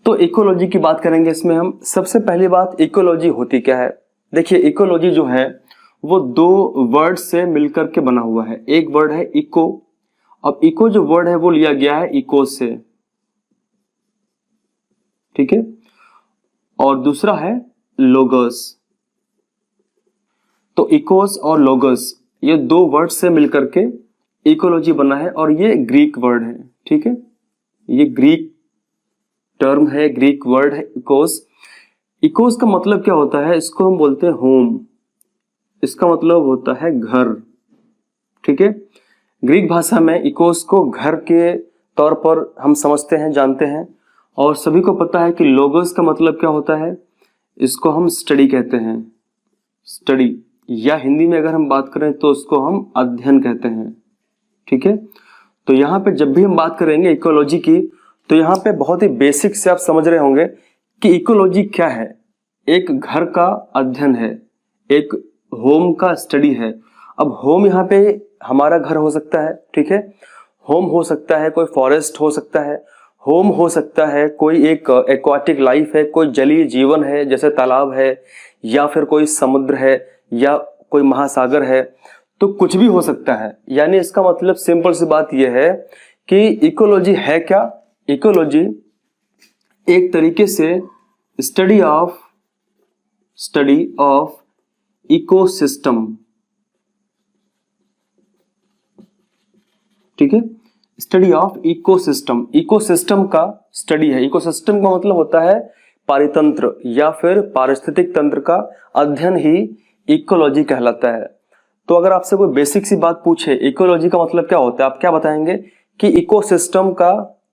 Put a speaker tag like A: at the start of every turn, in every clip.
A: तो इकोलॉजी की बात करेंगे इसमें हम। सबसे पहली बात, इकोलॉजी होती क्या है। देखिए, इकोलॉजी जो है वो दो वर्ड से मिलकर के बना हुआ है। एक वर्ड है इको। अब इको जो वर्ड है वो लिया गया है इको से, ठीक है। और दूसरा है लोगोस। तो इकोस और लोगोस ये दो वर्ड से मिलकर के इकोलॉजी बना है, और ये ग्रीक वर्ड है, ठीक है। ये ग्रीक टर्म है, ग्रीक वर्ड है इकोस। इकोस का मतलब क्या होता है, इसको हम बोलते हैं होम। इसका मतलब होता है घर, ठीक है। ग्रीक भाषा में इकोस को घर के तौर पर हम समझते हैं, जानते हैं। और सभी को पता है कि लोगोस का मतलब क्या होता है, इसको हम स्टडी कहते हैं। स्टडी, या हिंदी में अगर हम बात करें तो उसको हम अध्ययन कहते हैं, ठीक है। तो यहाँ पे जब भी हम बात करेंगे इकोलॉजी की, तो यहाँ पे बहुत ही बेसिक से आप समझ रहे होंगे कि इकोलॉजी क्या है। एक घर का अध्ययन है, एक होम का स्टडी है। अब होम यहाँ पे हमारा घर हो सकता है, ठीक है। होम हो सकता है कोई फॉरेस्ट हो सकता है, होम हो सकता है कोई एक एक्वाटिक लाइफ है, कोई जलीय जीवन है जैसे तालाब है, या फिर कोई समुद्र है, या कोई महासागर है। तो कुछ भी हो सकता है। यानी इसका मतलब सिंपल सी बात यह है कि इकोलॉजी है क्या। इकोलॉजी एक तरीके से स्टडी ऑफ इकोसिस्टम, ठीक है। स्टडी ऑफ इकोसिस्टम, इकोसिस्टम का स्टडी है। इकोसिस्टम का मतलब होता है पारितंत्र या फिर पारिस्थितिक तंत्र का अध्ययन ही इकोलॉजी कहलाता है। तो अगर आपसे कोई बेसिक सी बात पूछे इकोलॉजी का मतलब क्या होता है, आप क्या बताएंगे कि इकोसिस्टम का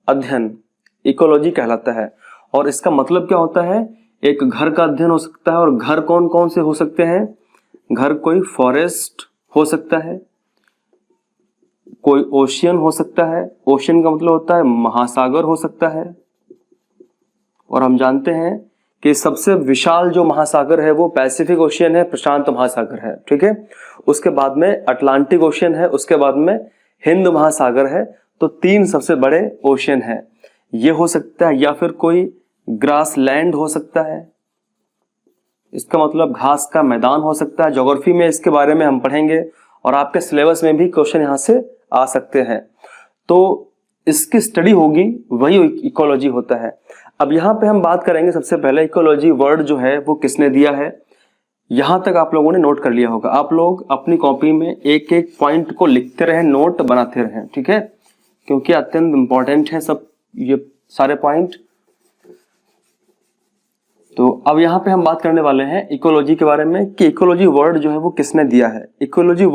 A: अध्ययन इकोलॉजी कहलाता है। और इसका मतलब क्या होता है, एक घर का अध्ययन हो सकता है। और घर कौन कौन से हो सकते हैं, घर कोई फॉरेस्ट हो सकता है, कोई ओशियन हो सकता है। ओशियन का मतलब होता है महासागर हो सकता है। और हम जानते हैं कि सबसे विशाल जो महासागर है वो पैसिफिक ओशियन है, प्रशांत महासागर है, ठीक है। उसके बाद में अटलांटिक ओशियन है, उसके बाद में हिंद महासागर है। तो तीन सबसे बड़े ओशियन है। ये हो सकता है, या फिर कोई ग्रास लैंड हो सकता है, इसका मतलब घास का मैदान हो सकता है। ज्योग्राफी में इसके बारे में हम पढ़ेंगे और आपके सिलेबस में भी क्वेश्चन यहां से आ सकते हैं। तो इसकी स्टडी होगी, वही इकोलॉजी होता है। अब यहाँ पे हम बात करेंगे सबसे पहले इकोलॉजी वर्ड जो है वो किसने दिया है। यहां तक आप लोगों ने नोट कर लिया होगा। आप लोग अपनी कॉपी में एक एक पॉइंट को लिखते रहें, नोट बनाते रहें, ठीक है, क्योंकि अत्यंत इंपॉर्टेंट है सब ये सारे पॉइंट। तो अब यहाँ पे हम बात करने वाले हैं इकोलॉजी के बारे में कि इकोलॉजी वर्ड जो है वो किसने दिया है। इकोलॉजी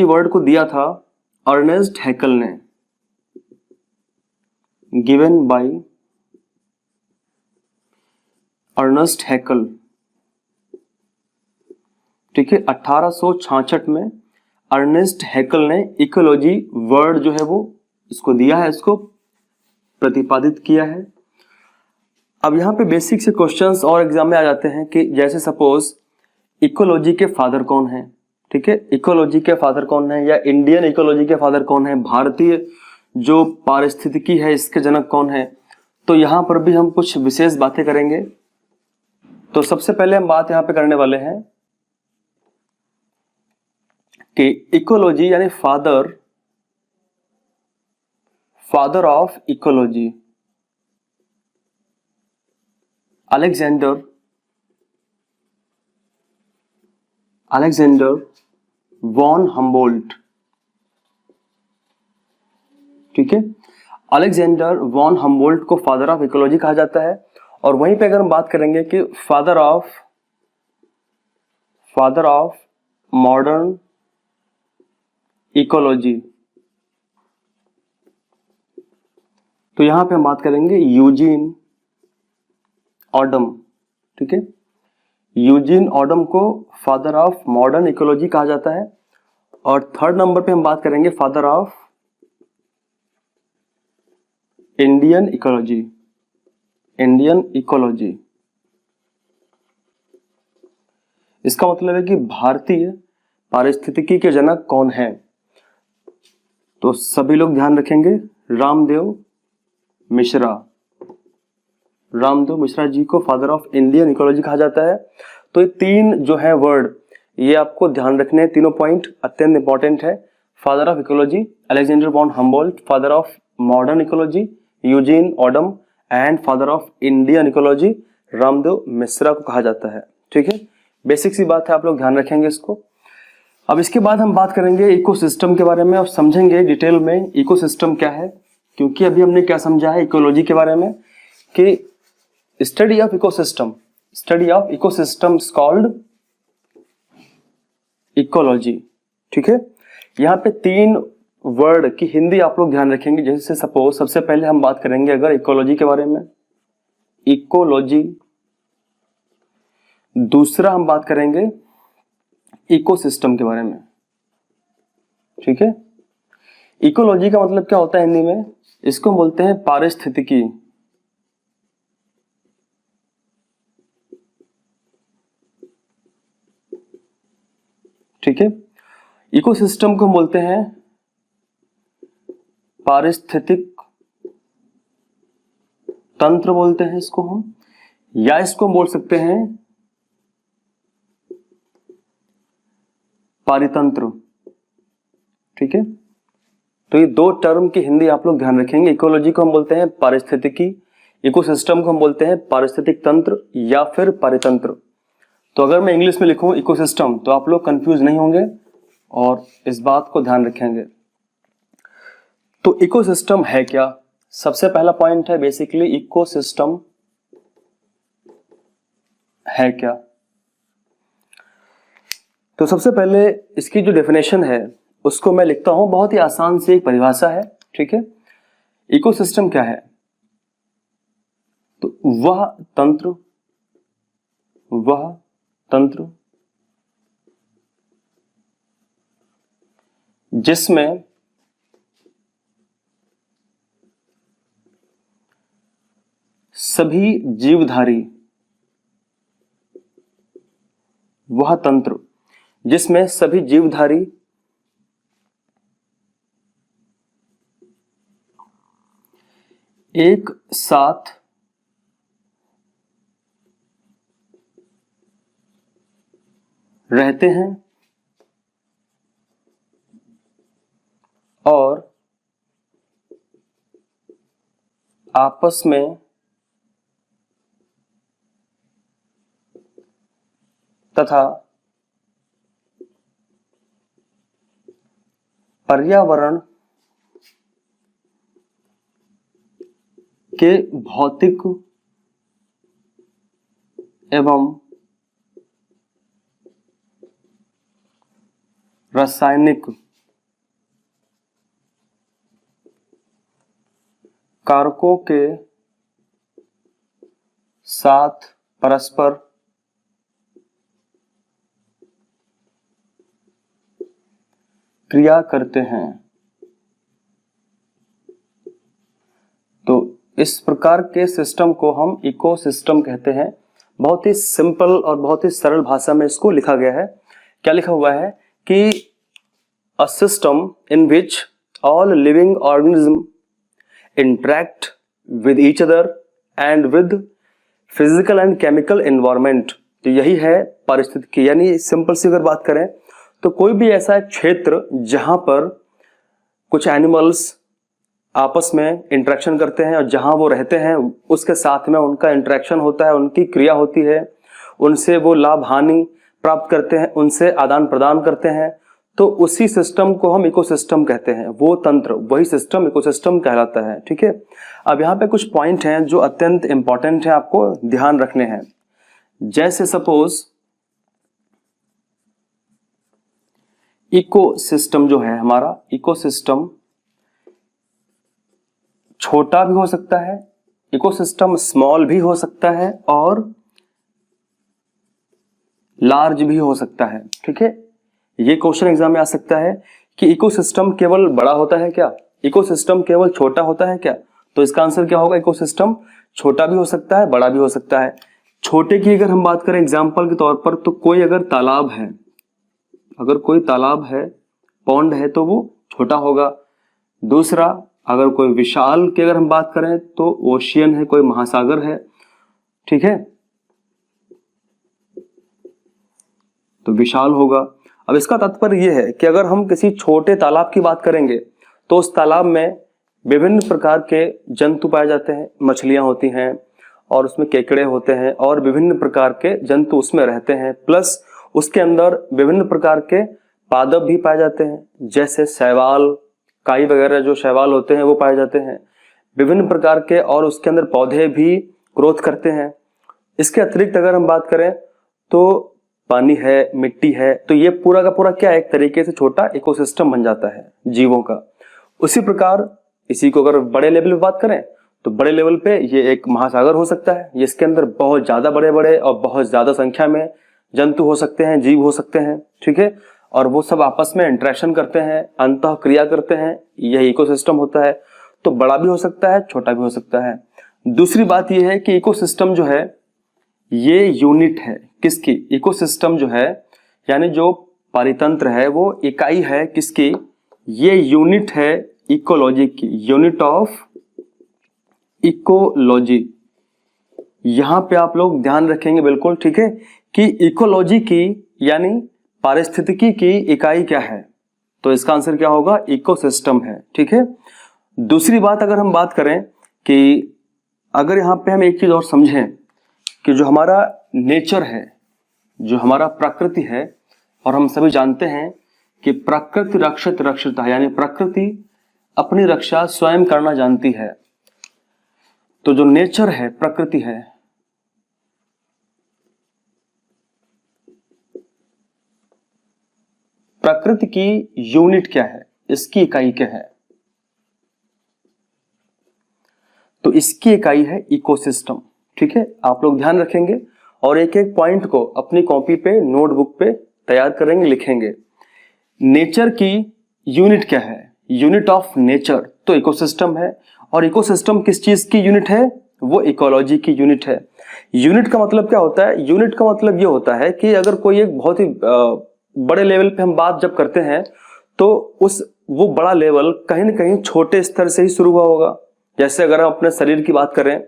A: वर्ड को दिया था अर्नेस्ट हैकल ने, गिवन बाय अर्नेस्ट हैकल, ठीक है। 1866 में अर्नेस्ट हैकल ने इकोलॉजी वर्ड जो है वो इसको दिया है, इसको प्रतिपादित किया है। अब यहाँ पे बेसिक से क्वेश्चंस और एग्जाम में आ जाते हैं कि जैसे सपोज इकोलॉजी के फादर कौन है, ठीक है। इकोलॉजी के फादर कौन है, या इंडियन इकोलॉजी के फादर कौन है, भारतीय जो पारिस्थितिकी है इसके जनक कौन है। तो यहाँ पर भी हम कुछ विशेष बातें करेंगे। तो सबसे पहले हम बात यहाँ पे करने वाले हैं कि इकोलॉजी यानी father of ecology Alexander von Humboldt, ठीक है। अलेक्जेंडर वॉन हम्बोल्ट को फादर ऑफ इकोलॉजी कहा जाता है। और वहीं पे अगर हम बात करेंगे कि फादर ऑफ मॉडर्न इकोलॉजी, तो यहां पे हम बात करेंगे यूजीन ऑडम, ठीक है। यूजीन ऑडम को फादर ऑफ मॉडर्न इकोलॉजी कहा जाता है। और थर्ड नंबर पे हम बात करेंगे फादर ऑफ इंडियन इकोलॉजी। इसका मतलब है कि भारतीय पारिस्थितिकी के जनक कौन है। तो सभी लोग ध्यान रखेंगे, रामदेव मिश्रा। रामदेव मिश्रा जी को फादर ऑफ इंडियन इकोलॉजी कहा जाता है। तो ये तीन जो है वर्ड, ये आपको ध्यान रखने हैं, तीनों पॉइंट अत्यंत इंपॉर्टेंट है। Father of ecology Alexander von Humboldt, father of modern ecology Eugene Odum, and father of Indian ecology Ramdev Mishra को कहा जाता है। ठीक है, बेसिक सी बात है, आप लोग ध्यान रखेंगे इसको। अब इसके बाद हम बात करेंगे इकोसिस्टम के बारे में और समझेंगे डिटेल में इकोसिस्टम क्या है, क्योंकि अभी हमने क्या समझा है इकोलॉजी के बारे में कि study of ecosystem is called ecology. ठीक है, यहाँ पे तीन वर्ड की हिंदी आप लोग ध्यान रखेंगे। जैसे सपोज सबसे पहले हम बात करेंगे अगर इकोलॉजी के बारे में, इकोलॉजी। दूसरा हम बात करेंगे इकोसिस्टम के बारे में। ठीक है, इकोलॉजी का मतलब क्या होता है हिंदी में, इसको बोलते हैं पारिस्थितिकी। ठीक है, इकोसिस्टम को बोलते हैं पारिस्थितिक तंत्र बोलते हैं इसको हम, या इसको बोल सकते हैं पारितंत्र। ठीक है, तो ये दो टर्म की हिंदी आप लोग ध्यान रखेंगे। इकोलॉजी को हम बोलते हैं पारिस्थितिकी, इकोसिस्टम को हम बोलते हैं पारिस्थितिक तंत्र या फिर पारितंत्र। तो अगर मैं इंग्लिश में लिखूं इकोसिस्टम तो आप लोग कंफ्यूज नहीं होंगे और इस बात को ध्यान रखेंगे। तो इकोसिस्टम है क्या, सबसे पहला पॉइंट है बेसिकली इकोसिस्टम है क्या। तो सबसे पहले इसकी जो डेफिनेशन है उसको मैं लिखता हूं, बहुत ही आसान से एक परिभाषा है। ठीक है, इकोसिस्टम क्या है, तो वह तंत्र जिसमें सभी जीवधारी, वह तंत्र जिसमें सभी जीवधारी एक साथ रहते हैं और आपस में तथा पर्यावरण के भौतिक एवं रासायनिक कारकों के साथ परस्पर क्रिया करते हैं। तो इस प्रकार के सिस्टम को हम इकोसिस्टम कहते हैं। बहुत ही सिंपल और बहुत ही सरल भाषा में इसको लिखा गया है। क्या लिखा हुआ है कि a system in which all living organism interact with each other and with physical and chemical environment. तो यही है पारिस्थितिकी, यानी सिंपल सी अगर बात करें तो कोई भी ऐसा क्षेत्र जहां पर कुछ एनिमल्स आपस में इंटरेक्शन करते हैं और जहां वो रहते हैं उसके साथ में उनका इंटरेक्शन होता है, उनकी क्रिया होती है, उनसे वो लाभ हानि प्राप्त करते हैं, उनसे आदान प्रदान करते हैं, तो उसी सिस्टम को हम इकोसिस्टम कहते हैं। वो तंत्र, वही सिस्टम इकोसिस्टम कहलाता है। ठीक है, अब यहाँ पे कुछ पॉइंट हैं जो अत्यंत इंपॉर्टेंट है, आपको ध्यान रखने हैं। जैसे सपोज इकोसिस्टम जो है हमारा, इकोसिस्टम छोटा भी हो सकता है, इकोसिस्टम स्मॉल भी हो सकता है और लार्ज भी हो सकता है। ठीक है, ये क्वेश्चन एग्जाम में आ सकता है कि इकोसिस्टम केवल बड़ा होता है क्या, इकोसिस्टम केवल छोटा होता है क्या। तो इसका आंसर क्या होगा, इकोसिस्टम छोटा भी हो सकता है, बड़ा भी हो सकता है। छोटे की अगर हम बात करें एग्जाम्पल के तौर पर, तो कोई अगर तालाब है, अगर कोई तालाब है, पॉन्ड है, तो वो छोटा होगा। दूसरा, अगर कोई विशाल की अगर हम बात करें तो ओशियन है, कोई महासागर है, ठीक है, तो विशाल होगा। अब इसका तात्पर्य यह है कि अगर हम किसी छोटे तालाब की बात करेंगे तो उस तालाब में विभिन्न प्रकार के जंतु पाए जाते हैं, मछलियां होती हैं और उसमें केकड़े होते हैं और विभिन्न प्रकार के जंतु उसमें रहते हैं, प्लस उसके अंदर विभिन्न प्रकार के पादप भी पाए जाते हैं, जैसे शैवाल, काई वगैरह जो शैवाल होते हैं वो पाए जाते हैं विभिन्न प्रकार के, और उसके अंदर पौधे भी ग्रोथ करते हैं। इसके अतिरिक्त अगर हम बात करें तो पानी है, मिट्टी है, तो ये पूरा का पूरा क्या है, एक तरीके से छोटा इकोसिस्टम बन जाता है जीवों का। उसी प्रकार इसी को अगर बड़े लेवल पे बात करें तो बड़े लेवल पे ये एक महासागर हो सकता है, जिसके अंदर बहुत ज्यादा बड़े बड़े और बहुत ज्यादा संख्या में जंतु हो सकते हैं, जीव हो सकते हैं, ठीक है, और वो सब आपस में इंटरेक्शन करते हैं, अंतः क्रिया करते हैं, यही इकोसिस्टम होता है। तो बड़ा भी हो सकता है, छोटा भी हो सकता है। दूसरी बात यह है कि इकोसिस्टम जो है ये यूनिट है किसकी, इकोसिस्टम जो है यानी जो पारितंत्र है वो इकाई है किसकी, ये यूनिट है इकोलॉजी की, यूनिट ऑफ इकोलॉजी। यहां पे आप लोग ध्यान रखेंगे बिल्कुल, ठीक है, कि इकोलॉजी की यानी पारिस्थितिकी की इकाई क्या है, तो इसका आंसर क्या होगा, इकोसिस्टम है, ठीक है। दूसरी बात अगर हम बात करें कि अगर यहां पे हम एक चीज और समझें कि जो हमारा नेचर है, जो हमारा प्रकृति है, और हम सभी जानते हैं कि प्रकृति रक्षित रक्षिता, यानी प्रकृति अपनी रक्षा स्वयं करना जानती है। तो जो नेचर है, प्रकृति है, प्रकृति की यूनिट क्या है, इसकी इकाई क्या है, तो इसकी इकाई है इकोसिस्टम, ठीक है। आप लोग ध्यान रखेंगे और एक एक पॉइंट को अपनी कॉपी पे, नोटबुक पे तैयार करेंगे, लिखेंगे। नेचर की यूनिट क्या है, यूनिट ऑफ नेचर तो इकोसिस्टम है, और इकोसिस्टम किस चीज की यूनिट है, वो इकोलॉजी की यूनिट है। यूनिट का मतलब क्या होता है, यूनिट का मतलब ये होता है कि अगर कोई एक बहुत ही बड़े लेवल पे हम बात जब करते हैं तो वो बड़ा लेवल कहीं ना कहीं छोटे स्तर से ही शुरू हुआ होगा। जैसे अगर हम अपने शरीर की बात करें,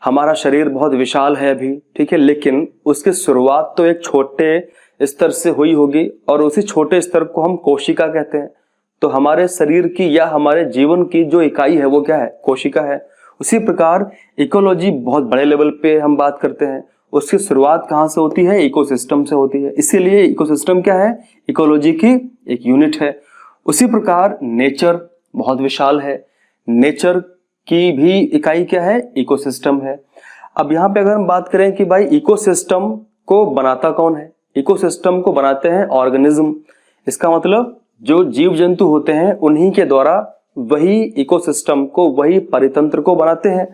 A: हमारा शरीर बहुत विशाल है अभी, ठीक है, लेकिन उसकी शुरुआत तो एक छोटे स्तर से हुई होगी, और उसी छोटे स्तर को हम कोशिका कहते हैं। तो हमारे शरीर की या हमारे जीवन की जो इकाई है वो क्या है, कोशिका है। उसी प्रकार इकोलॉजी बहुत बड़े लेवल पे हम बात करते हैं, उसकी शुरुआत कहाँ से होती है, इकोसिस्टम से होती है। इसीलिए इकोसिस्टम क्या है, इकोलॉजी की एक यूनिट है। उसी प्रकार नेचर बहुत विशाल है, नेचर की भी इकाई क्या है, इकोसिस्टम है। अब यहाँ पे अगर हम बात करें कि भाई इकोसिस्टम को बनाता कौन है, इकोसिस्टम को बनाते हैं ऑर्गेनिज्म। इसका मतलब जो जीव जंतु होते हैं उन्हीं के द्वारा वही इकोसिस्टम को, वही परितंत्र को बनाते हैं।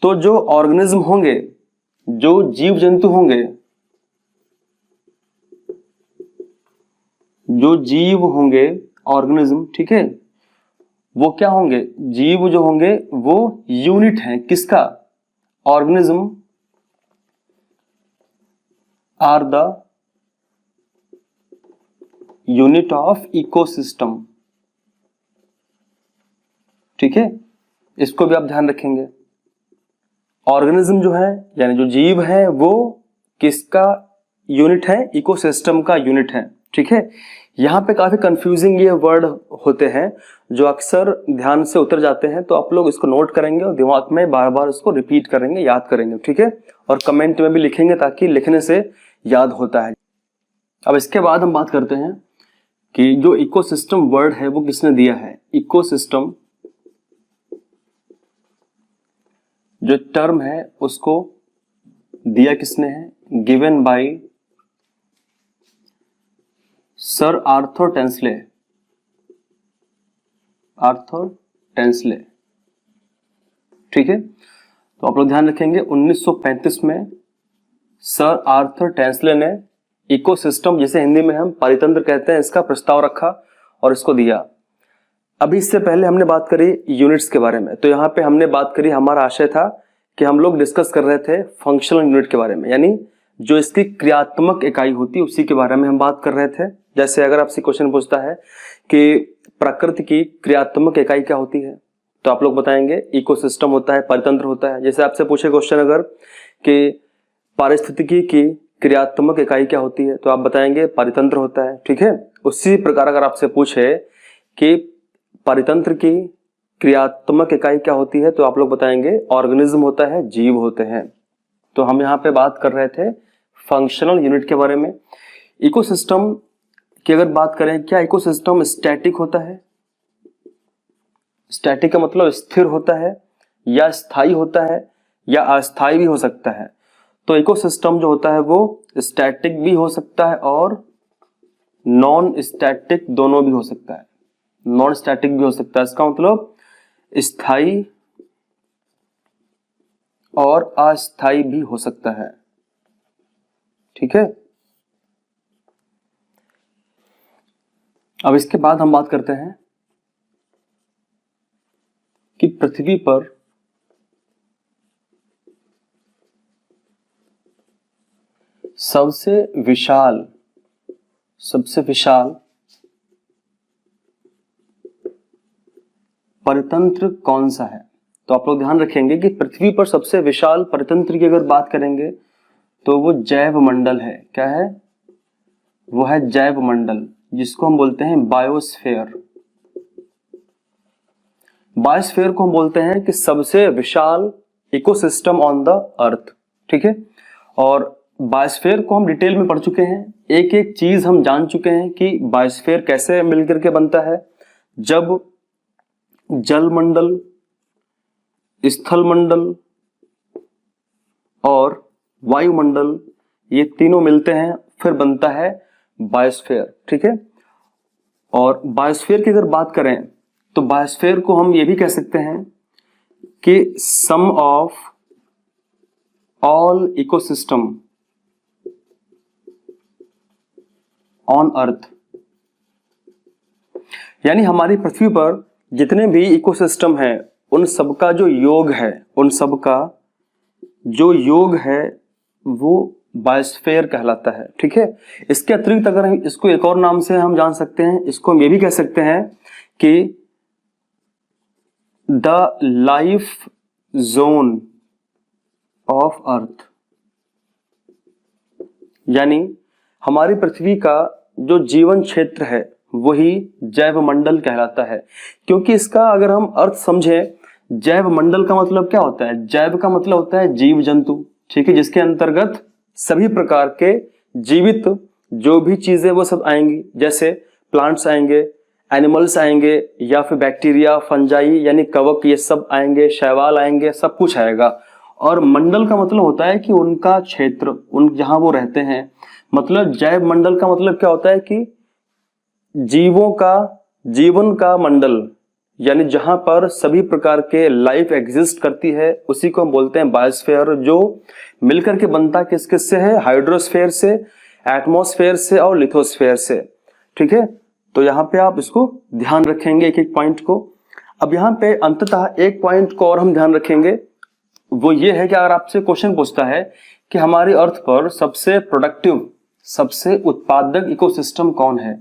A: तो जो ऑर्गेनिज्म होंगे, जो जीव जंतु होंगे, जो जीव होंगे ऑर्गेनिज्म, ठीक है, वो क्या होंगे, जीव जो होंगे वो यूनिट है किसका, organism are the unit of ecosystem, ठीक है, इसको भी आप ध्यान रखेंगे। ऑर्गेनिज्म जो है यानी जो जीव है वो किसका यूनिट है, इकोसिस्टम का यूनिट है, ठीक है। यहाँ पे काफी कंफ्यूजिंग ये वर्ड होते हैं जो अक्सर ध्यान से उतर जाते हैं, तो आप लोग इसको नोट करेंगे और दिमाग में बार बार इसको रिपीट करेंगे, याद करेंगे, ठीक है, और कमेंट में भी लिखेंगे ताकि लिखने से याद होता है। अब इसके बाद हम बात करते हैं कि जो इकोसिस्टम वर्ड है वो किसने दिया है। इकोसिस्टम जो टर्म है उसको दिया किसने है, given by sir Arthur Tansley, Arthur Tansley, ठीक है। तो आप लोग ध्यान रखेंगे 1935 में सर आर्थर टेंसले ने इकोसिस्टम, जिसे हिंदी में हम परितंत्र कहते हैं, इसका प्रस्ताव रखा और इसको दिया। अभी इससे पहले हमने बात करी यूनिट्स के बारे में, तो यहाँ पे हमने बात करी, हमारा आशय था कि हम लोग डिस्कस कर रहे थे फंक्शनल यूनिट के बारे में, यानी जो इसकी क्रियात्मक इकाई होती है उसी के बारे में हम बात कर रहे थे। जैसे अगर आपसे क्वेश्चन पूछता है कि प्रकृति की क्रियात्मक इकाई क्या होती है? तो आप लोग बताएंगे इकोसिस्टम होता है, परितंत्र होता है। जैसे आपसे पूछे क्वेश्चन अगर कि पारिस्थितिकी की क्रियात्मक इकाई क्या होती है, तो आप बताएंगे परितंत्र होता है, ठीक है। उसी प्रकार अगर आपसे पूछे कि परितंत्र की क्रियात्मक इकाई क्या होती है, तो आप लोग बताएंगे ऑर्गेनिज्म होता है, जीव होते हैं। तो हम यहाँ पे बात कर रहे थे फंक्शनल यूनिट के बारे में। इकोसिस्टम की अगर बात करें, क्या इकोसिस्टम स्टैटिक होता है? स्टैटिक का मतलब स्थिर होता है या स्थायी होता है या अस्थायी भी हो सकता है। तो इकोसिस्टम जो होता है वो स्टैटिक भी हो सकता है और नॉन स्टैटिक दोनों भी हो सकता है। नॉन स्टैटिक भी हो सकता है, इसका मतलब स्थायी और अस्थायी भी हो सकता है, ठीक है। अब इसके बाद हम बात करते हैं कि पृथ्वी पर सबसे विशाल परितंत्र कौन सा है? तो आप लोग ध्यान रखेंगे कि पृथ्वी पर सबसे विशाल परितंत्र की अगर बात करेंगे तो वो जैव मंडल है। क्या है? वो है जैव मंडल, जिसको हम बोलते हैं बायोस्फीयर। बायोस्फीयर को हम बोलते हैं कि सबसे विशाल इकोसिस्टम ऑन द अर्थ, ठीक है। और बायोस्फीयर को हम डिटेल में पढ़ चुके हैं, एक एक चीज हम जान चुके हैं कि बायोस्फीयर कैसे मिलकर के बनता है। जब जल मंडल, स्थल मंडल और वायुमंडल ये तीनों मिलते हैं फिर बनता है बायोस्फीयर, ठीक है। और बायोस्फीयर की अगर बात करें तो बायोस्फीयर को हम ये भी कह सकते हैं कि sum of all ecosystem on earth, यानी हमारी पृथ्वी पर जितने भी इकोसिस्टम हैं उन सबका जो योग है, उन सबका जो योग है वो बायोस्फीयर कहलाता है, ठीक है। इसके अतिरिक्त अगर हम इसको एक और नाम से हम जान सकते हैं, इसको हम ये भी कह सकते हैं कि the life zone of earth, यानी हमारी पृथ्वी का जो जीवन क्षेत्र है वही जैव मंडल कहलाता है। क्योंकि इसका अगर हम अर्थ समझें, जैव मंडल का मतलब क्या होता है? जैव का मतलब होता है जीव जंतु, ठीक है, जिसके अंतर्गत सभी प्रकार के जीवित जो भी चीजें वो सब आएंगी, जैसे प्लांट्स आएंगे, एनिमल्स आएंगे, या फिर बैक्टीरिया, फंजाई यानी कवक, ये सब आएंगे, शैवाल आएंगे, सब कुछ आएगा। और मंडल का मतलब होता है कि उनका क्षेत्र, उन जहां वो रहते हैं। मतलब जैव मंडल का मतलब क्या होता है कि जीवों का जीवन का मंडल, यानी जहां पर सभी प्रकार के लाइफ एग्जिस्ट करती है, उसी को हम बोलते हैं बायोस्फीयर, जो मिलकर के बनता किस किस से है? हाइड्रोस्फीयर से, एटमॉस्फेयर से और लिथोस्फीयर से, ठीक है। तो यहाँ पे आप इसको ध्यान रखेंगे एक एक पॉइंट को। अब यहाँ पे अंततः एक पॉइंट को और हम ध्यान रखेंगे, वो ये है कि अगर आपसे क्वेश्चन पूछता है कि हमारी अर्थ पर सबसे प्रोडक्टिव, सबसे उत्पादक इकोसिस्टम कौन है,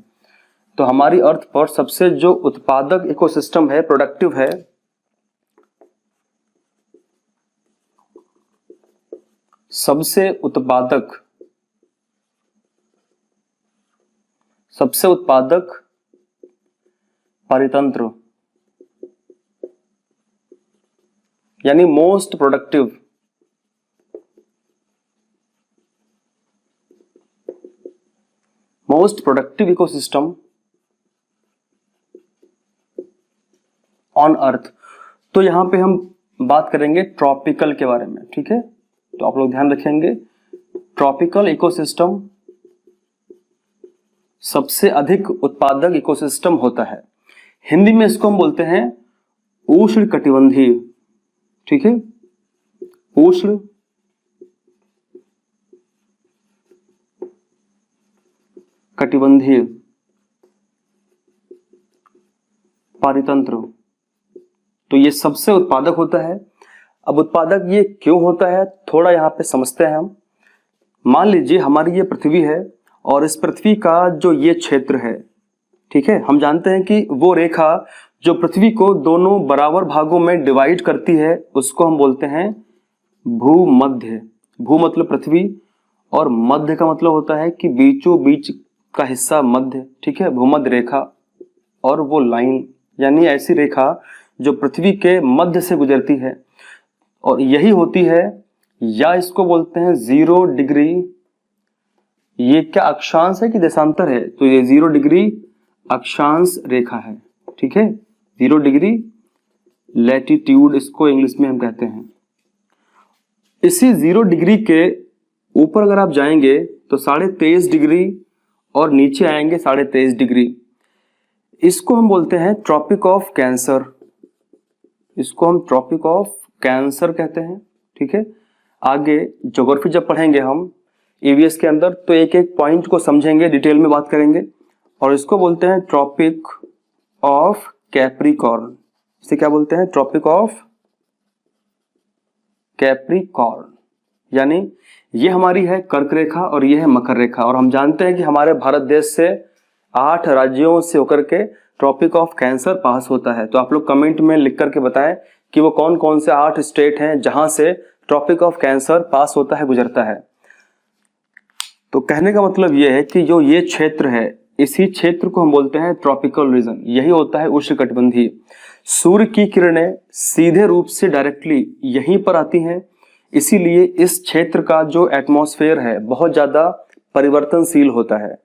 A: तो हमारी अर्थ पर सबसे जो उत्पादक इकोसिस्टम है, प्रोडक्टिव है, सबसे उत्पादक परितंत्र, यानी मोस्ट प्रोडक्टिव इकोसिस्टम ऑन अर्थ। तो यहां पे हम बात करेंगे ट्रॉपिकल के बारे में, ठीक है। तो आप लोग ध्यान रखेंगे, ट्रॉपिकल इकोसिस्टम सबसे अधिक उत्पादक इकोसिस्टम होता है। हिंदी में इसको हम बोलते हैं उष्ण कटिबंधीय, ठीक है, उष्ण कटिबंधीय पारितंत्र। तो ये सबसे उत्पादक होता है। अब उत्पादक ये क्यों होता है, थोड़ा यहाँ पे समझते हैं हम। मान लीजिए हमारी ये पृथ्वी है और इस पृथ्वी का जो ये क्षेत्र है, ठीक है, हम जानते हैं कि वो रेखा जो पृथ्वी को दोनों बराबर भागों में डिवाइड करती है उसको हम बोलते हैं भूमध्य। भू मतलब पृथ्वी और मध्य का मतलब होता है कि बीचों बीच का हिस्सा मध्य, ठीक है, भूमध्य रेखा। और वो लाइन यानी ऐसी रेखा जो पृथ्वी के मध्य से गुजरती है और यही होती है, या इसको बोलते हैं 0 डिग्री। ये क्या अक्षांश है कि देशांतर है? तो ये 0 डिग्री अक्षांश रेखा है, ठीक है, 0 डिग्री लैटिट्यूड इसको इंग्लिश में हम कहते हैं। इसी 0 डिग्री के ऊपर अगर आप जाएंगे तो 23.5 डिग्री और नीचे आएंगे 23.5 डिग्री। इसको हम बोलते हैं ट्रॉपिक ऑफ कैंसर। इसको हम ट्रॉपिक ऑफ कैंसर कहते हैं, ठीक है। आगे ज्योग्राफी जब पढ़ेंगे हम ईवीएस के अंदर तो एक एक पॉइंट को समझेंगे, डिटेल में बात करेंगे। और इसको बोलते हैं ट्रॉपिक ऑफ कैप्रिकॉर्न। इसे क्या बोलते हैं? Tropic of Capricorn. यानी ये हमारी है कर्क रेखा और ये है मकर रेखा। और हम जानते हैं कि हमारे भारत देश से 8 राज्यों से होकर के ट्रॉपिक ऑफ कैंसर पास होता है। तो आप लोग कमेंट में लिख करके बताएं कि वो कौन कौन से 8 स्टेट हैं जहां से ट्रॉपिक ऑफ कैंसर पास होता है, गुजरता है। तो कहने का मतलब ये है कि जो ये क्षेत्र है, इसी क्षेत्र को हम बोलते हैं ट्रॉपिकल रीजन। यही होता है उष्णकटिबंधीय। सूर्य की किरणें सीधे रूप से डायरेक्टली यहीं पर आती हैं, इसीलिए इस क्षेत्र का जो एटमॉस्फेयर है बहुत ज्यादा परिवर्तनशील होता है।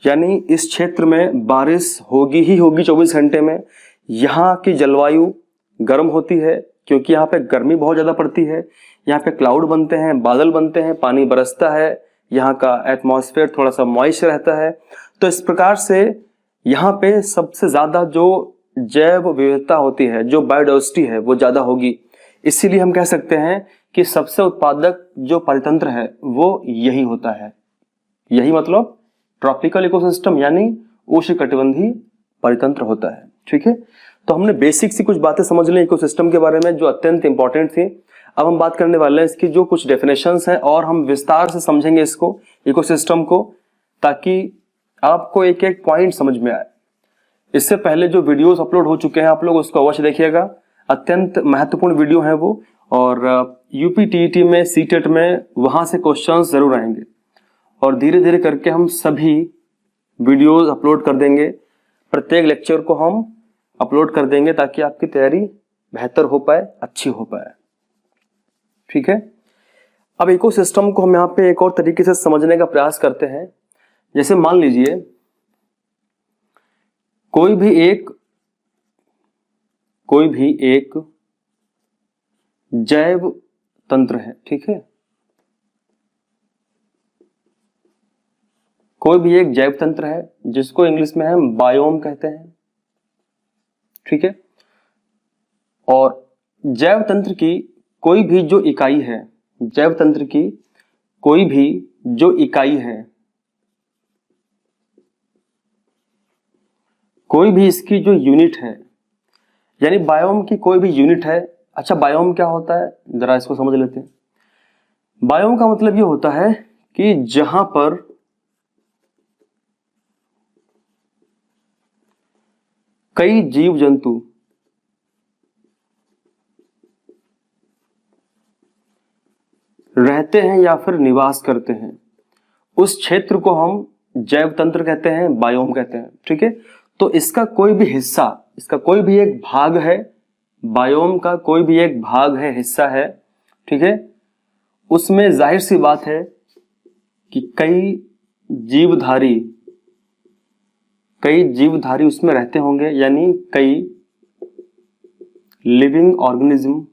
A: यानी इस क्षेत्र में बारिश होगी ही होगी 24 घंटे में। यहाँ की जलवायु गर्म होती है क्योंकि यहाँ पे गर्मी बहुत ज्यादा पड़ती है। यहाँ पे क्लाउड बनते हैं, बादल बनते हैं, पानी बरसता है, यहाँ का एटमॉस्फेयर थोड़ा सा मॉइस्ट रहता है। तो इस प्रकार से यहाँ पे सबसे ज्यादा जो जैव विविधता होती है, जो बायोडाइवर्सिटी है, वो ज्यादा होगी। इसीलिए हम कह सकते हैं कि सबसे उत्पादक जो परितंत्र है वो यही होता है। यही मतलब ट्रॉपिकल इकोसिस्टम यानी उष्णकटिबंधीय परितंत्र होता है, ठीक है। तो हमने बेसिक सी कुछ बातें समझ ली इकोसिस्टम के बारे में जो अत्यंत इंपॉर्टेंट थी। अब हम बात करने वाले हैं इसकी जो कुछ डेफिनेशंस हैं और हम विस्तार से समझेंगे इसको, इकोसिस्टम को, ताकि आपको एक एक पॉइंट समझ में आए। इससे पहले जो वीडियोस अपलोड हो चुके हैं आप लोग उसको अवश्य देखिएगा, अत्यंत महत्वपूर्ण वीडियो है वो। और यूपी टीईटी में, सीटेट में वहां से क्वेश्चंस जरूर आएंगे और धीरे धीरे करके हम सभी वीडियोस अपलोड कर देंगे। प्रत्येक लेक्चर को हम अपलोड कर देंगे ताकि आपकी तैयारी बेहतर हो पाए, अच्छी हो पाए, ठीक है। अब इकोसिस्टम को हम यहाँ पे एक और तरीके से समझने का प्रयास करते हैं। जैसे मान लीजिए कोई भी एक जैव तंत्र है, ठीक है। कोई भी एक जैव तंत्र है जिसको इंग्लिश में हम बायोम कहते हैं, ठीक है। और जैव तंत्र की कोई भी जो इकाई है, जैव तंत्र की कोई भी जो इकाई है, कोई भी इसकी जो यूनिट है, यानी बायोम की कोई भी यूनिट है। अच्छा, बायोम क्या होता है जरा इसको समझ लेते हैं। बायोम का मतलब ये होता है कि जहां पर कई जीव जंतु रहते हैं या फिर निवास करते हैं, उस क्षेत्र को हम जैव तंत्र कहते हैं, बायोम कहते हैं, ठीक है। तो इसका कोई भी हिस्सा, इसका कोई भी एक भाग है, बायोम का कोई भी एक भाग है, हिस्सा है, ठीक है, उसमें जाहिर सी बात है कि कई जीवधारी उसमें रहते होंगे, यानी कई लिविंग ऑर्गेनिज्म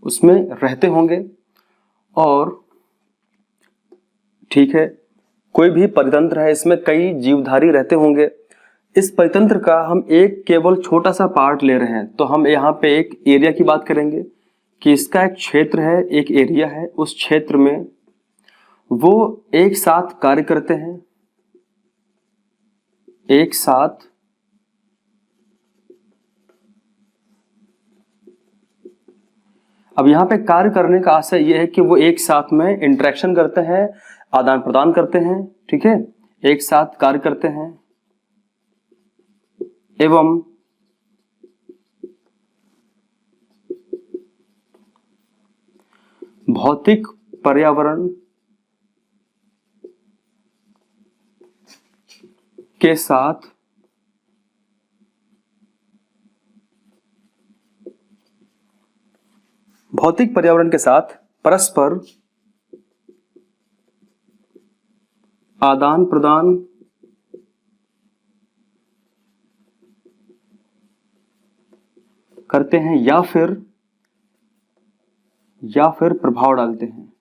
A: उसमें रहते होंगे। और ठीक है, कोई भी परितंत्र है, इसमें कई जीवधारी रहते होंगे। इस परितंत्र का हम एक केवल छोटा सा पार्ट ले रहे हैं, तो हम यहाँ पे एक एरिया की बात करेंगे कि इसका एक क्षेत्र है, एक एरिया है, उस क्षेत्र में वो एक साथ कार्य करते हैं, एक साथ अब यहाँ पे कार्य करने का आशय यह है कि वो एक साथ में इंटरेक्शन करते हैं, आदान प्रदान करते हैं, ठीक है, एक साथ कार्य करते हैं एवं भौतिक पर्यावरण के साथ परस्पर आदान प्रदान करते हैं या फिर प्रभाव डालते हैं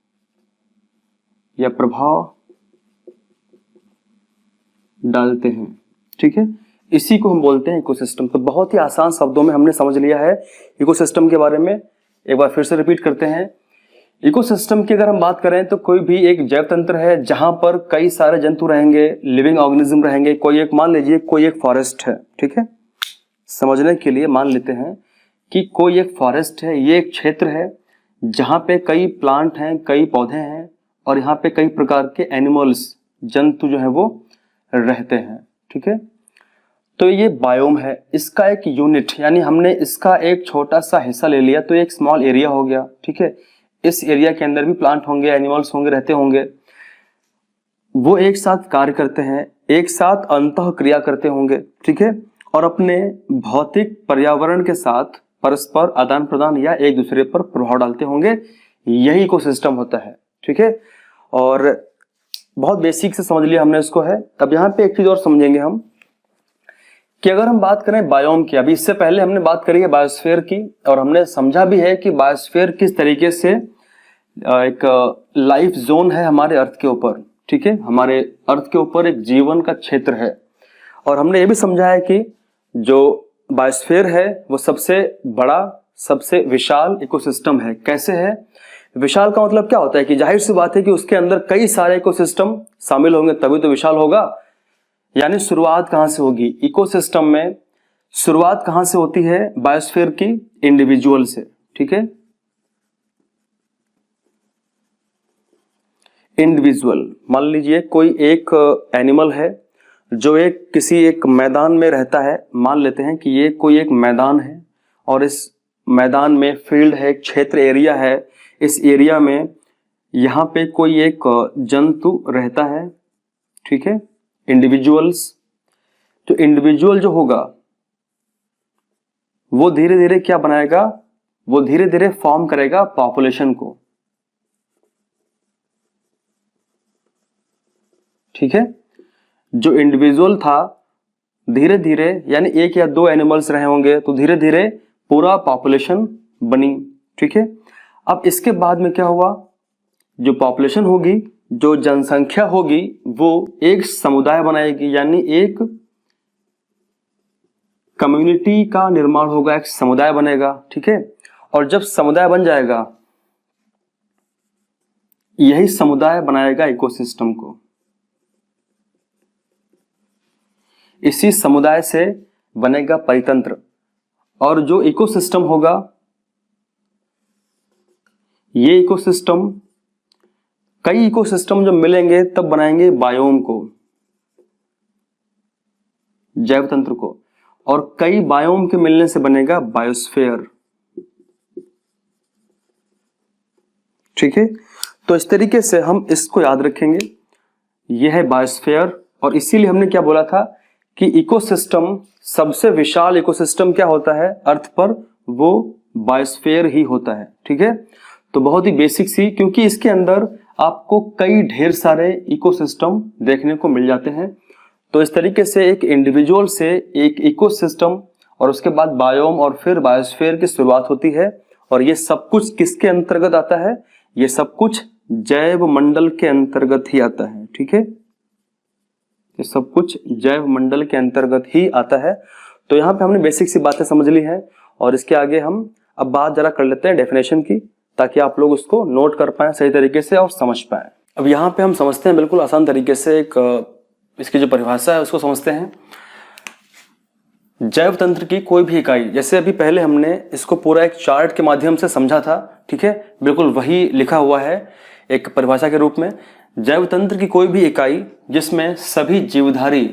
A: या प्रभाव डालते हैं। ठीक है, इसी को हम बोलते हैं इकोसिस्टम। तो बहुत ही आसान शब्दों में हमने समझ लिया है इकोसिस्टम के बारे में। एक बार फिर से रिपीट करते हैं। इकोसिस्टम की अगर हम बात करें तो कोई भी एक जैव तंत्र है जहां पर कई सारे जंतु रहेंगे, लिविंग ऑर्गेनिज्म रहेंगे। कोई एक, मान लीजिए कोई एक फॉरेस्ट है, ठीक है, समझने के लिए मान लेते हैं कि कोई एक फॉरेस्ट है, ये एक क्षेत्र है जहां पे कई प्लांट हैं, कई पौधे हैं और यहाँ पे कई प्रकार के एनिमल्स, जंतु जो है वो रहते हैं। ठीक है, तो ये बायोम है, इसका एक यूनिट, यानी हमने इसका एक छोटा सा हिस्सा ले लिया तो एक स्मॉल एरिया हो गया। ठीक है, इस एरिया के अंदर भी प्लांट होंगे, एनिमल्स होंगे, रहते होंगे, वो एक साथ कार्य करते हैं, एक साथ अंतः क्रिया करते होंगे। ठीक है, और अपने भौतिक पर्यावरण के साथ परस्पर आदान प्रदान या एक दूसरे पर प्रभाव डालते होंगे। यही इकोसिस्टम होता है। ठीक है, और बहुत बेसिक से समझ लिया हमने इसको है। अब यहाँ पे एक चीज और समझेंगे हम कि अगर हम बात करें बायोम की, अभी इससे पहले हमने बात करी है बायोस्फीयर की और हमने समझा भी है कि बायोस्फीयर किस तरीके से एक लाइफ जोन है हमारे अर्थ के ऊपर। ठीक है, हमारे अर्थ के ऊपर एक जीवन का क्षेत्र है। और हमने ये भी समझा है कि जो बायोस्फीयर है वो सबसे बड़ा, सबसे विशाल इकोसिस्टम है। कैसे है? विशाल का मतलब क्या होता है कि जाहिर सी बात है कि उसके अंदर कई सारे इकोसिस्टम शामिल होंगे तभी तो विशाल होगा। यानी शुरुआत कहां से होगी इकोसिस्टम में? शुरुआत कहां से होती है बायोस्फीयर की? इंडिविजुअल से। ठीक है, इंडिविजुअल। मान लीजिए कोई एक एनिमल है जो किसी एक मैदान में रहता है। मान लेते हैं कि ये कोई एक मैदान है और इस मैदान में फील्ड है, क्षेत्र, एरिया है। इस एरिया में यहाँ पे कोई एक जंतु रहता है। ठीक है, इंडिविजुअल्स। तो इंडिविजुअल जो होगा वो धीरे धीरे क्या बनाएगा? वो धीरे धीरे फॉर्म करेगा पॉपुलेशन को। ठीक है, जो इंडिविजुअल था धीरे धीरे, यानी एक या दो एनिमल्स रहे होंगे तो धीरे धीरे पूरा पॉपुलेशन बनी। ठीक है, अब इसके बाद में क्या हुआ? जो पॉपुलेशन होगी, जो जनसंख्या होगी, वो एक समुदाय बनाएगी, यानी एक कम्युनिटी का निर्माण होगा, एक समुदाय बनेगा। ठीक है, और जब समुदाय बन जाएगा, यही समुदाय बनाएगा इकोसिस्टम को। इसी समुदाय से बनेगा परितंत्र। और जो इकोसिस्टम होगा, ये इकोसिस्टम, कई इकोसिस्टम जब मिलेंगे तब बनाएंगे बायोम को, जैव तंत्र को। और कई बायोम के मिलने से बनेगा बायोस्फीयर। ठीक है, तो इस तरीके से हम इसको याद रखेंगे। यह है बायोस्फीयर। और इसीलिए हमने क्या बोला था कि इकोसिस्टम, सबसे विशाल इकोसिस्टम क्या होता है अर्थ पर? वो बायोस्फीयर ही होता है। ठीक है, तो बहुत ही बेसिक सी, क्योंकि इसके अंदर आपको कई ढेर सारे इकोसिस्टम देखने को मिल जाते हैं। तो इस तरीके से एक इंडिविजुअल से एक इकोसिस्टम और उसके बाद बायोम और फिर बायोस्फीयर की शुरुआत होती है। और ये सब कुछ किसके अंतर्गत आता है? ये सब कुछ जैव मंडल के अंतर्गत ही आता है। ठीक है, ये सब कुछ जैव मंडल के अंतर्गत ही आता है। तो यहाँ पे हमने बेसिक सी बातें समझ ली हैं और इसके आगे हम अब बात जरा कर लेते हैं डेफिनेशन की, ताकि आप लोग उसको नोट कर पाएं सही तरीके से और समझ पाएं। अब यहाँ पे हम समझते हैं बिल्कुल आसान तरीके से, एक इसकी जो परिभाषा है उसको समझते हैं। जैव तंत्र की कोई भी इकाई, जैसे अभी पहले हमने इसको पूरा एक चार्ट के माध्यम से समझा था। ठीक है, बिल्कुल वही लिखा हुआ है एक परिभाषा के रूप में। जैव तंत्र की कोई भी इकाई जिसमें सभी जीवधारी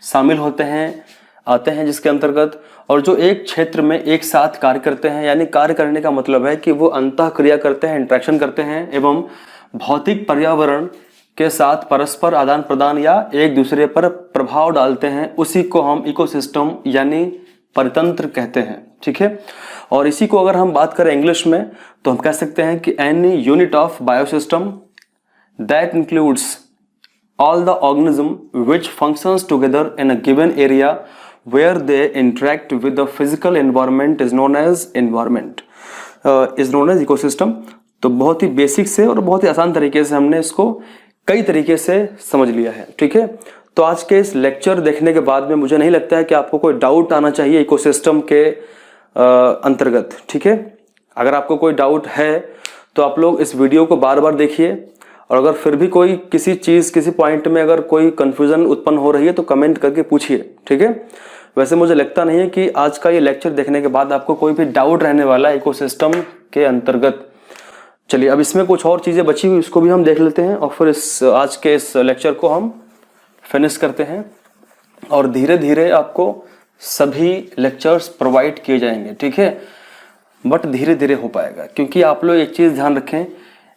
A: शामिल होते हैं, आते हैं जिसके अंतर्गत, और जो एक क्षेत्र में एक साथ कार्य करते हैं, यानी कार्य करने का मतलब है कि वो अंतःक्रिया करते हैं, इंटरेक्शन करते हैं एवं भौतिक पर्यावरण के साथ परस्पर आदान प्रदान या एक दूसरे पर प्रभाव डालते हैं, उसी को हम इकोसिस्टम यानी परितंत्र कहते हैं। ठीक है, और इसी को अगर हम बात करें इंग्लिश में तो हम कह सकते हैं कि any unit of biosystem that includes all the organism which functions together in a given area where they interact with the physical environment is known as ecosystem। तो बहुत ही बेसिक से और बहुत ही आसान तरीके से हमने इसको कई तरीके से समझ लिया है। ठीक है, तो आज के इस लेक्चर देखने के बाद में मुझे नहीं लगता है कि आपको कोई डाउट आना चाहिए इकोसिस्टम के अंतर्गत। ठीक है, अगर आपको कोई डाउट है तो आप लोग इस वीडियो को बार बार देखिए, और अगर फिर भी कोई किसी चीज किसी पॉइंट में अगर कोई कंफ्यूजन उत्पन्न हो रही है तो कमेंट करके पूछिए। ठीक है, वैसे मुझे लगता नहीं है कि आज का ये लेक्चर देखने के बाद आपको कोई भी डाउट रहने वाला है इकोसिस्टम के अंतर्गत। चलिए, अब इसमें कुछ और चीजें बची हुई उसको भी हम देख लेते हैं और फिर आज के इस लेक्चर को हम फिनिश करते हैं, और धीरे धीरे आपको सभी लेक्चर्स प्रोवाइड किए जाएंगे। ठीक है, बट धीरे धीरे हो पाएगा, क्योंकि आप लोग एक चीज ध्यान रखें,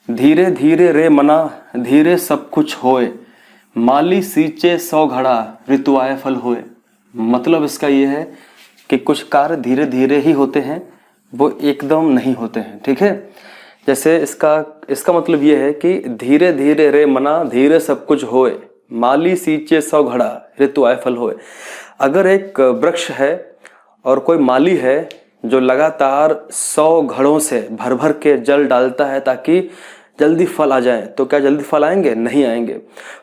A: धीरे धीरे रे मना धीरे सब कुछ होए, माली सींचे 100 घड़ा ऋतु आए फल होए। मतलब इसका ये है कि कुछ कार्य धीरे धीरे ही होते हैं, वो एकदम नहीं होते हैं। ठीक है, जैसे इसका मतलब ये है कि धीरे धीरे रे मना धीरे सब कुछ होए, माली सींचे 100 घड़ा ऋतु आए फल होए। अगर एक वृक्ष है और कोई माली है जो लगातार 100 घड़ों से भर भर के जल डालता है ताकि जल्दी फल आ जाए, तो क्या जल्दी फल आएंगे? नहीं आएंगे।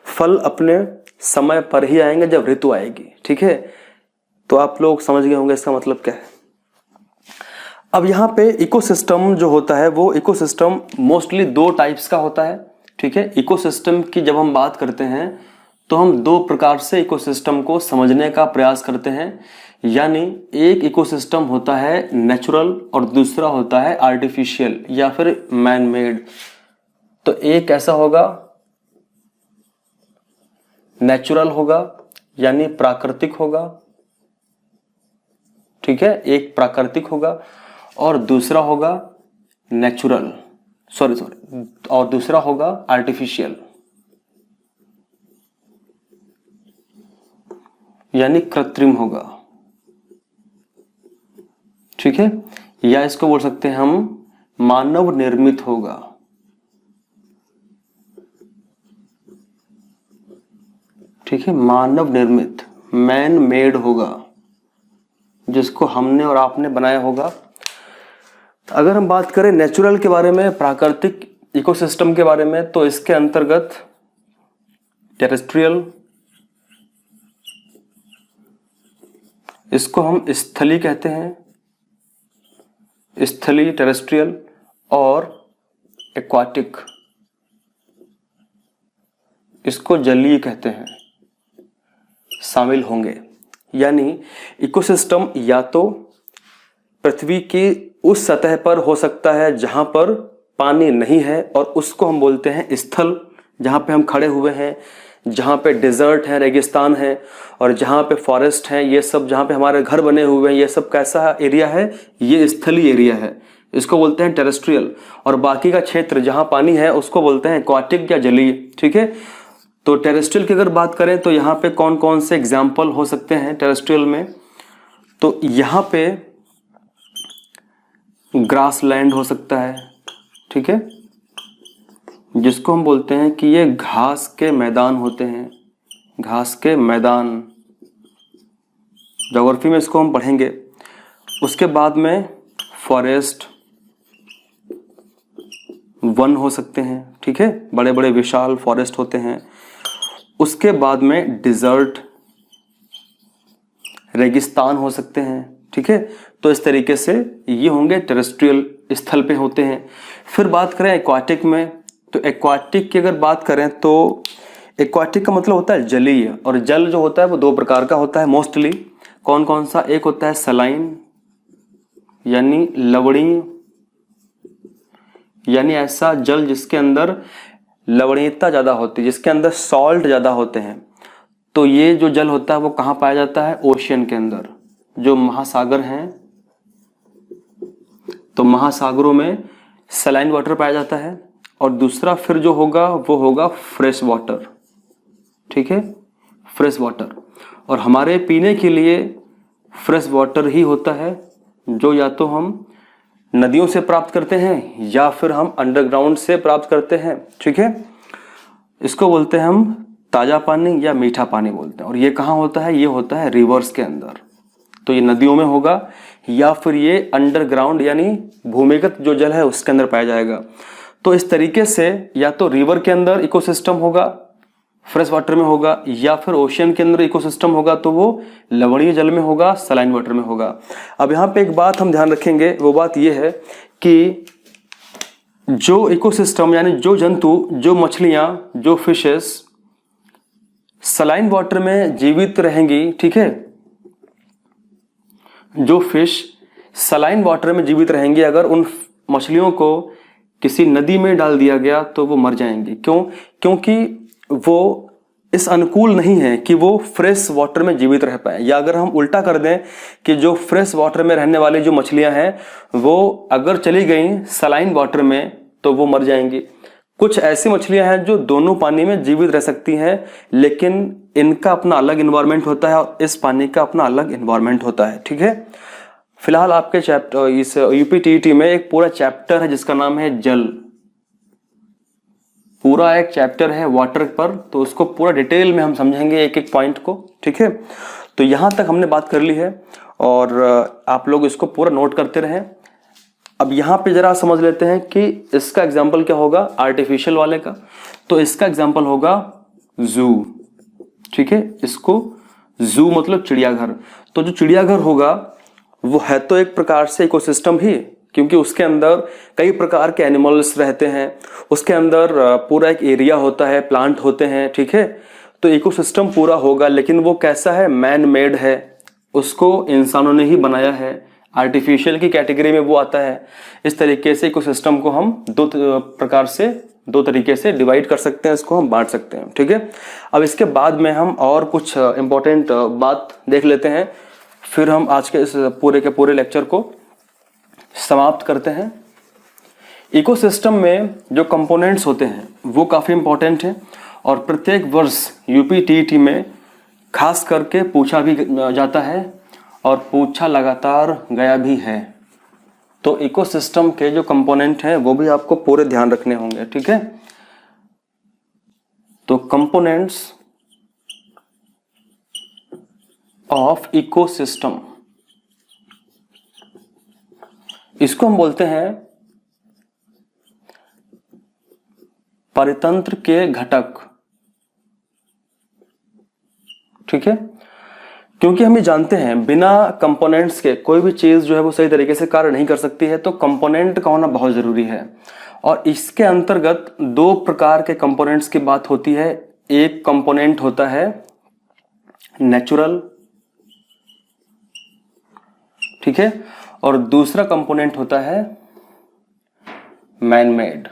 A: फल अपने समय पर ही आएंगे जब ऋतु आएगी। ठीक है, तो आप लोग समझ गए होंगे इसका मतलब क्या है। अब यहाँ पे इकोसिस्टम जो होता है वो इकोसिस्टम मोस्टली 2 टाइप्स का होता है। ठीक है, इकोसिस्टम की जब हम बात करते हैं तो हम 2 प्रकार से इकोसिस्टम को समझने का प्रयास करते हैं, यानी एक इकोसिस्टम होता है नेचुरल और दूसरा होता है आर्टिफिशियल या फिर मैन मेड। तो एक ऐसा होगा नेचुरल होगा यानी प्राकृतिक होगा। ठीक है, एक प्राकृतिक होगा और दूसरा होगा और दूसरा होगा आर्टिफिशियल यानी कृत्रिम होगा। ठीक है, या इसको बोल सकते हैं हम मानव निर्मित होगा। ठीक है, मानव निर्मित मैन मेड होगा, जिसको हमने और आपने बनाया होगा। अगर हम बात करें नेचुरल के बारे में, प्राकृतिक इकोसिस्टम के बारे में, तो इसके अंतर्गत टेरेस्ट्रियल, इसको हम स्थली कहते हैं, स्थली टेरेस्ट्रियल, और एक्वाटिक, इसको जलीय कहते हैं, शामिल होंगे। यानी इकोसिस्टम या तो पृथ्वी की उस सतह पर हो सकता है जहां पर पानी नहीं है, और उसको हम बोलते हैं स्थल, जहां पे हम खड़े हुए हैं, जहां पे डेजर्ट है, रेगिस्तान है, और जहां पे फॉरेस्ट है, ये सब जहां पे हमारे घर बने हुए हैं, ये सब कैसा एरिया है? ये स्थलीय एरिया है, इसको बोलते हैं टेरेस्ट्रियल। और बाकी का क्षेत्र जहां पानी है उसको बोलते हैं एक्वाटिक या जलीय। ठीक है, तो टेरेस्ट्रियल की अगर बात करें तो यहाँ पे कौन कौन से एग्जाम्पल हो सकते हैं टेरेस्ट्रियल में? तो यहाँ पे ग्रास लैंड हो सकता है। ठीक है, जिसको हम बोलते हैं कि ये घास के मैदान होते हैं, घास के मैदान, ज्योग्राफी में इसको हम पढ़ेंगे। उसके बाद में फॉरेस्ट, वन हो सकते हैं। ठीक है, बड़े बड़े विशाल फॉरेस्ट होते हैं। उसके बाद में डिजर्ट, रेगिस्तान हो सकते हैं। ठीक है, तो इस तरीके से ये होंगे टेरेस्ट्रियल, स्थल पे होते हैं। फिर बात करें एक्वाटिक में, तो एक्वाटिक की अगर बात करें तो एक्वाटिक का मतलब होता है जलीय, और जल जो होता है वो 2 प्रकार का होता है मोस्टली। कौन कौन सा? एक होता है सलाइन यानी लवणीय, यानी ऐसा जल जिसके अंदर लवणीयता ज़्यादा होती है, जिसके अंदर सॉल्ट ज़्यादा होते हैं, तो ये जो जल होता है वो कहाँ पाया जाता है? ओशियन के अंदर, जो महासागर हैं। तो महासागरों में सलाइन वाटर पाया जाता है। और दूसरा फिर जो होगा वो होगा फ्रेश वाटर, ठीक है, फ्रेश वाटर। और हमारे पीने के लिए फ्रेश वाटर ही होता है, जो या तो हम नदियों से प्राप्त करते हैं या फिर हम अंडरग्राउंड से प्राप्त करते हैं, ठीक है। इसको बोलते हैं हम ताज़ा पानी या मीठा पानी बोलते हैं। और ये कहाँ होता है? ये होता है रिवर्स के अंदर। तो ये नदियों में होगा या फिर ये अंडरग्राउंड यानी भूमिगत जो जल है उसके अंदर पाया जाएगा। तो इस तरीके से या तो रिवर के अंदर इकोसिस्टम होगा, फ्रेश वाटर में होगा, या फिर ओशियन के अंदर इकोसिस्टम होगा तो वो लवणीय जल में होगा, सलाइन वाटर में होगा। अब यहाँ पे एक बात हम ध्यान रखेंगे, वो बात ये है कि जो इकोसिस्टम यानी जो जंतु, जो मछलियाँ, जो फिशेस सलाइन वाटर में जीवित रहेंगी, ठीक है, जो फिश सलाइन वाटर में जीवित रहेंगी, अगर उन मछलियों को किसी नदी में डाल दिया गया तो वो मर जाएंगी। क्यों? क्योंकि वो इस अनुकूल नहीं है कि वो फ्रेश वाटर में जीवित रह पाए। या अगर हम उल्टा कर दें कि जो फ्रेश वाटर में रहने वाली जो मछलियां हैं वो अगर चली गई सलाइन वाटर में तो वो मर जाएंगी। कुछ ऐसी मछलियां हैं जो दोनों पानी में जीवित रह सकती हैं, लेकिन इनका अपना अलग इन्वायरमेंट होता है और इस पानी का अपना अलग इन्वायरमेंट होता है, ठीक है। फिलहाल आपके चैप्टर इस यूपीटीईटी में एक पूरा चैप्टर है जिसका नाम है जल, पूरा एक चैप्टर है वाटर पर, तो उसको पूरा डिटेल में हम समझेंगे एक एक पॉइंट को, ठीक है। तो यहाँ तक हमने बात कर ली है और आप लोग इसको पूरा नोट करते रहें। अब यहाँ पे जरा समझ लेते हैं कि इसका एग्जाम्पल क्या होगा आर्टिफिशियल वाले का। तो इसका एग्जाम्पल होगा जू, ठीक है। इसको जू मतलब चिड़ियाघर। तो जो चिड़ियाघर होगा वो है तो एक प्रकार से इकोसिस्टम ही, क्योंकि उसके अंदर कई प्रकार के एनिमल्स रहते हैं, उसके अंदर पूरा एक एरिया होता है, प्लांट होते हैं, ठीक है। तो इकोसिस्टम पूरा होगा, लेकिन वो कैसा है? मैन मेड है, उसको इंसानों ने ही बनाया है, आर्टिफिशियल की कैटेगरी में वो आता है। इस तरीके से इकोसिस्टम को हम दो तरीके से डिवाइड कर सकते हैं, इसको हम बांट सकते हैं, ठीक है। अब इसके बाद में हम और कुछ इंपॉर्टेंट बात देख लेते हैं, फिर हम आज के इस पूरे के पूरे लेक्चर को समाप्त करते हैं। इकोसिस्टम में जो कंपोनेंट्स होते हैं वो काफ़ी इंपॉर्टेंट हैं और प्रत्येक वर्ष यूपीटीईटी में खास करके पूछा भी जाता है और पूछा लगातार गया भी है। तो इकोसिस्टम के जो कंपोनेंट हैं वो भी आपको पूरे ध्यान रखने होंगे, ठीक है। तो कंपोनेंट्स ऑफ इकोसिस्टम, इसको हम बोलते हैं परितंत्र के घटक, ठीक है। क्योंकि हम ये जानते हैं बिना कंपोनेंट्स के कोई भी चीज जो है वो सही तरीके से कार्य नहीं कर सकती है, तो कंपोनेंट का होना बहुत जरूरी है। और इसके अंतर्गत दो प्रकार के कंपोनेंट्स की बात होती है। एक कंपोनेंट होता है नेचुरल, ठीक है, और दूसरा कंपोनेंट होता है मैन मेड।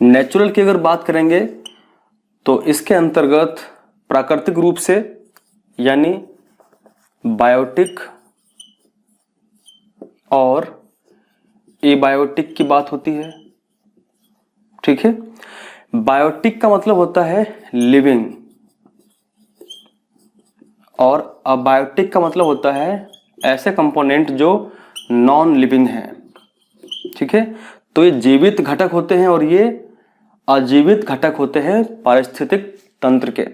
A: नेचुरल की अगर बात करेंगे तो इसके अंतर्गत प्राकृतिक रूप से यानी बायोटिक और एबायोटिक की बात होती है, ठीक है। बायोटिक का मतलब होता है लिविंग और अबायोटिक का मतलब होता है ऐसे कंपोनेंट जो नॉन लिविंग है, ठीक है। तो ये जीवित घटक होते हैं और ये अजीवित घटक होते हैं पारिस्थितिक तंत्र के।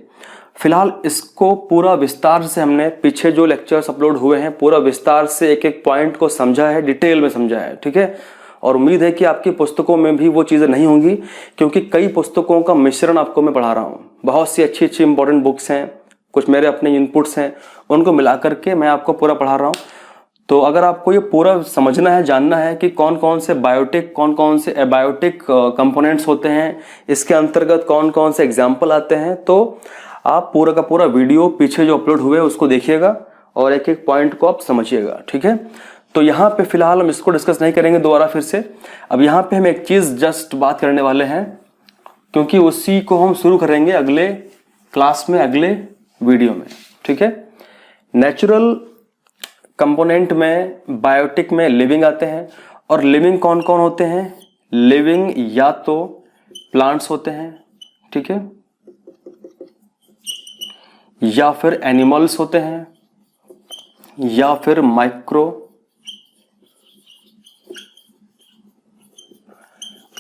A: फिलहाल इसको पूरा विस्तार से हमने पीछे जो लेक्चर्स अपलोड हुए हैं पूरा विस्तार से एक एक पॉइंट को समझा है, डिटेल में समझा है, ठीक है। और उम्मीद है कि आपकी पुस्तकों में भी वो चीज़ें नहीं होंगी, क्योंकि कई पुस्तकों का मिश्रण आपको मैं पढ़ा रहा हूँ। बहुत सी अच्छी अच्छी इंपॉर्टेंट बुक्स हैं, कुछ मेरे अपने इनपुट्स हैं, उनको मिला करके मैं आपको पूरा पढ़ा रहा हूँ। तो अगर आपको ये पूरा समझना है, जानना है कि कौन कौन से बायोटिक कौन कौन से एबायोटिक कंपोनेंट्स होते हैं, इसके अंतर्गत कौन कौन से एग्जाम्पल आते हैं, तो आप पूरा का पूरा वीडियो पीछे जो अपलोड हुए उसको देखिएगा और एक एक पॉइंट को आप समझिएगा, ठीक है। तो यहाँ पे फिलहाल हम इसको डिस्कस नहीं करेंगे दोबारा फिर से। अब यहाँ पे हम एक चीज़ जस्ट बात करने वाले हैं, क्योंकि उसी को हम शुरू करेंगे अगले क्लास में, अगले वीडियो में, ठीक है। नेचुरल कंपोनेंट में, बायोटिक में लिविंग आते हैं, और लिविंग कौन कौन होते हैं? लिविंग या तो प्लांट्स होते हैं, ठीक है, या फिर एनिमल्स होते हैं, या फिर माइक्रो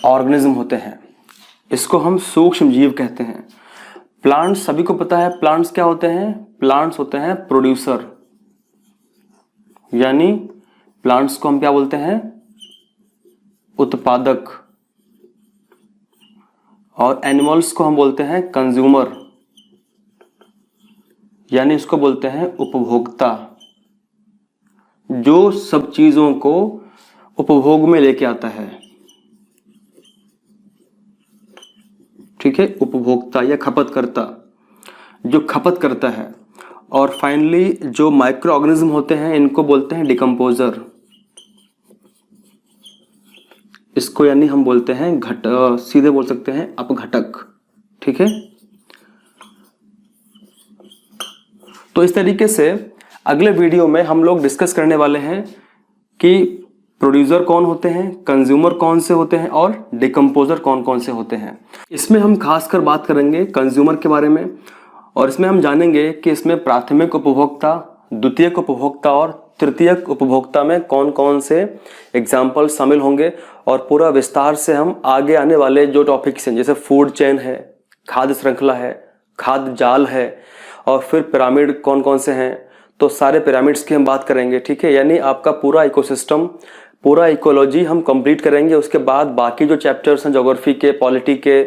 A: ऑर्गेनिज्म होते हैं। इसको हम सूक्ष्म जीव कहते हैं। प्लांट्स सभी को पता है, प्लांट्स क्या होते हैं? प्लांट्स होते हैं प्रोड्यूसर, यानी प्लांट्स को हम क्या बोलते हैं? उत्पादक। और एनिमल्स को हम बोलते हैं कंज्यूमर, यानी इसको बोलते हैं उपभोक्ता, जो सब चीजों को उपभोग में लेके आता है, ठीक है, उपभोक्ता या खपतकर्ता, जो खपत करता है। और फाइनली जो माइक्रो ऑर्गेनिज्म होते हैं इनको बोलते हैं डिकम्पोजर। इसको यानी हम बोलते हैं सीधे बोल सकते हैं अपघटक, ठीक है। तो इस तरीके से अगले वीडियो में हम लोग डिस्कस करने वाले हैं कि प्रोड्यूसर कौन होते हैं, कंज्यूमर कौन से होते हैं, और डिकम्पोजर कौन कौन से होते हैं। इसमें हम खासकर बात करेंगे कंज्यूमर के बारे में, और इसमें हम जानेंगे कि इसमें प्राथमिक उपभोक्ता, द्वितीयक उपभोक्ता और तृतीयक उपभोक्ता में कौन कौन से एग्जाम्पल शामिल होंगे। और पूरा विस्तार से हम आगे आने वाले जो टॉपिक्स हैं, जैसे फूड चेन है, खाद्य श्रृंखला है, खाद्य जाल है, और फिर पिरामिड कौन कौन से हैं, तो सारे पिरामिड्स की हम बात करेंगे, ठीक है। यानी आपका पूरा इकोसिस्टम, पूरा इकोलॉजी हम कंप्लीट करेंगे। उसके बाद बाकी जो चैप्टर्स हैं, ज्योग्राफी के, पॉलिटी के,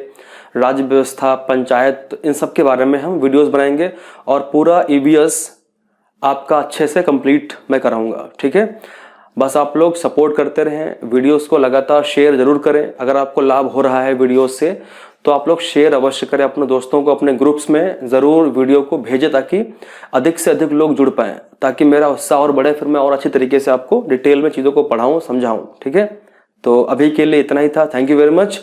A: राज्य व्यवस्था, पंचायत, इन सब के बारे में हम वीडियोस बनाएंगे, और पूरा ईवीएस आपका अच्छे से कंप्लीट मैं कराऊंगा, ठीक है। बस आप लोग सपोर्ट करते रहें, वीडियोस को लगातार शेयर जरूर करें। अगर आपको लाभ हो रहा है वीडियोस से तो आप लोग शेयर अवश्य करें अपने दोस्तों को, अपने ग्रुप्स में ज़रूर वीडियो को भेजें, ताकि अधिक से अधिक लोग जुड़ पाएँ, ताकि मेरा उत्साह और बढ़े, फिर मैं और अच्छी तरीके से आपको डिटेल में चीज़ों को पढ़ाऊँ, समझाऊँ, ठीक है। तो अभी के लिए इतना ही था। Thank you very much.